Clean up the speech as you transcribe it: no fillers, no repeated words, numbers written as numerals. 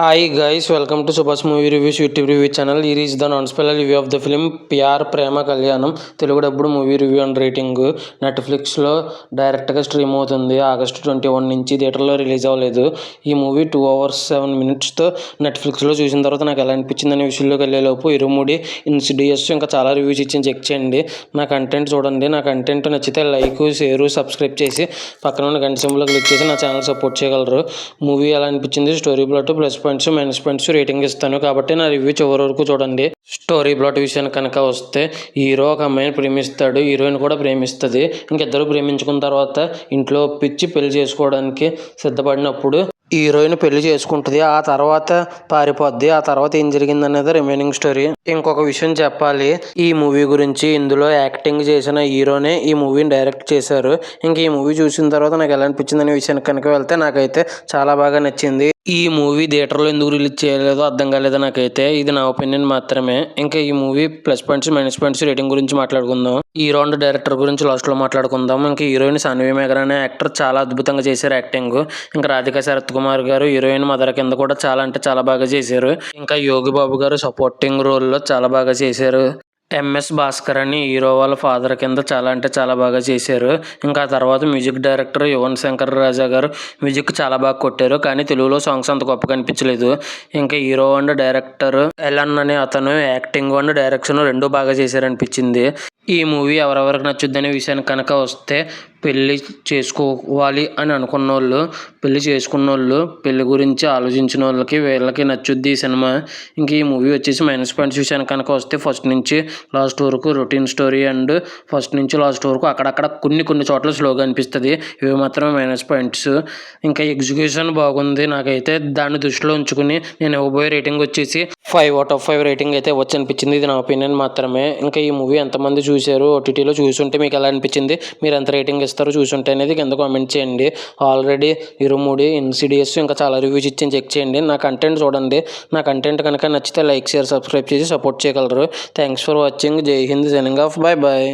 Hi guys, welcome to Subhash Movie Reviews YouTube review channel. Here is the non-spoiler review of the film PR ప్రేమ కళ్యాణం. Telugu డబ్బుడు movie review and rating. నెట్ఫ్లిక్స్లో డైరెక్ట్గా stream అవుతుంది. August 21 నుంచి థియేటర్లో release అవ్వలేదు. ఈ movie 2 hours 7 minutesతో నెట్ఫ్లిక్స్లో చూసిన తర్వాత నాకు ఎలా అనిపించింది అనే విషయంలోకి వెళ్ళేలోపు ఇరుముడి ఇన్సిడియస్ ఇంకా చాలా రివ్యూస్ ఇచ్చి చెక్ చేయండి. నా కంటెంట్ చూడండి. నా కంటెంట్ నచ్చితే లైక్, షేర్, సబ్స్క్రైబ్ చేసి పక్కన ఉన్న గంట సింబల్ క్లిక్ చేసి నా ఛానల్ సపోర్ట్ చేయగలరు. మూవీ ఎలా అనిపించింది, story plot, plus points, minus points rating ఇస్తాను కాబట్టి నా రివ్యూ చివరి వరకు చూడండి. స్టోరీ ప్లాట్ విషయానికి కనుక వస్తే, హీరో ఒక అమ్మాయిని ప్రేమిస్తాడు, హీరోయిన్ కూడా ప్రేమిస్తుంది. ఇంకిద్దరు ప్రేమించుకున్న తర్వాత ఇంట్లో ఒప్పించి పెళ్లి చేసుకోవడానికి సిద్ధపడినప్పుడు హీరోయిన్ పెళ్లి చేసుకుంటుంది. ఆ తర్వాత పారిపోద్ది. ఆ తర్వాత ఏం జరిగింది అనేది రిమైనింగ్ స్టోరీ. ఇంకొక విషయం చెప్పాలి ఈ మూవీ గురించి, ఇందులో యాక్టింగ్ చేసిన హీరోనే ఈ మూవీని డైరెక్ట్ చేశారు. ఇంక ఈ మూవీ చూసిన తర్వాత నాకు ఎలా అనిపించింది అనే విషయానికి కనుక వెళ్తే, నాకైతే చాలా బాగా నచ్చింది. ఈ మూవీ థియేటర్లో ఎందుకు రిలీజ్ చేయలేదో అర్థం కాలేదు నాకైతే. ఇది నా ఒపీనియన్ మాత్రమే. ఇంకా ఈ movie plus points, minus points rating గురించి మాట్లాడుకుందాం. హీరో అండ్ డైరెక్టర్ గురించి లాస్ట్లో మాట్లాడుకుందాం. ఇంకా హీరోయిన్ సాన్వి మేఘర్ అనే యాక్టర్ చాలా అద్భుతంగా చేశారు యాక్టింగ్. ఇంకా రాధికా శరత్ కుమార్ గారు హీరోయిన్ మదర్ కింద కూడా చాలా అంటే చాలా బాగా చేశారు. ఇంకా యోగి బాబు గారు సపోర్టింగ్ రోల్లో చాలా బాగా చేశారు. ఎంఎస్ భాస్కర్ అని హీరో వాళ్ళ ఫాదర్ కింద చాలా అంటే చాలా బాగా చేశారు. ఇంకా తర్వాత మ్యూజిక్ డైరెక్టర్ యువన్ శంకర్ రాజా గారు మ్యూజిక్ చాలా బాగా కొట్టారు. కానీ తెలుగులో సాంగ్స్ అంత గొప్పగా అనిపించలేదు. ఇంకా హీరో అండ్ డైరెక్టర్ ఎలన్ అనే అతను యాక్టింగ్ అండ్ డైరెక్షన్ రెండూ బాగా చేశారనిపించింది. ఈ మూవీ ఎవరెవరికి నచ్చుద్ది అనే విషయానికి కనుక వస్తే, పెళ్ళి చేసుకోవాలి అని అనుకున్న వాళ్ళు, పెళ్ళి చేసుకున్న వాళ్ళు, పెళ్ళి గురించి ఆలోచించిన వాళ్ళకి వీళ్ళకి నచ్చుద్ది ఈ సినిమా. ఇంక ఈ మూవీ వచ్చేసి మైనస్ పాయింట్స్ విషయానికి కనుక వస్తే, ఫస్ట్ నుంచి లాస్ట్ వరకు రొటీన్ స్టోరీ అండ్ ఫస్ట్ నుంచి లాస్ట్ వరకు అక్కడక్కడ కొన్ని చోట్ల స్లోగా అనిపిస్తుంది. ఇవి మాత్రమే మైనస్ పాయింట్స్. ఇంకా ఎగ్జిక్యూషన్ బాగుంది. నాకైతే దాన్ని దృష్టిలో ఉంచుకుని నేను ఇవ్వబోయే రేటింగ్ వచ్చేసి 5 out of 5 రేటింగ్ అయితే వచ్చి అనిపించింది. ఇది నా ఒపీనియన్ మాత్రమే. ఇంకా ఈ మూవీ ఎంతమంది చూశారు, ఓటీటీలో చూసుంటే మీకు ఎలా అనిపించింది, మీరు ఎంత రేటింగ్ ఇస్తారు చూసుంటే అనేది కింద కామెంట్ చేయండి. ఆల్రెడీ ఇరుముడి, ఇన్సిడియస్ ఇంకా చాలా రివ్యూస్ ఇచ్చి చెక్ చేయండి. నా కంటెంట్ చూడండి. నా కంటెంట్ కనుక నచ్చితే లైక్, షేర్, సబ్స్క్రైబ్ చేసి సపోర్ట్ చేయగలరు. Thanks for watching. Jai Hind. Signing off. Bye bye.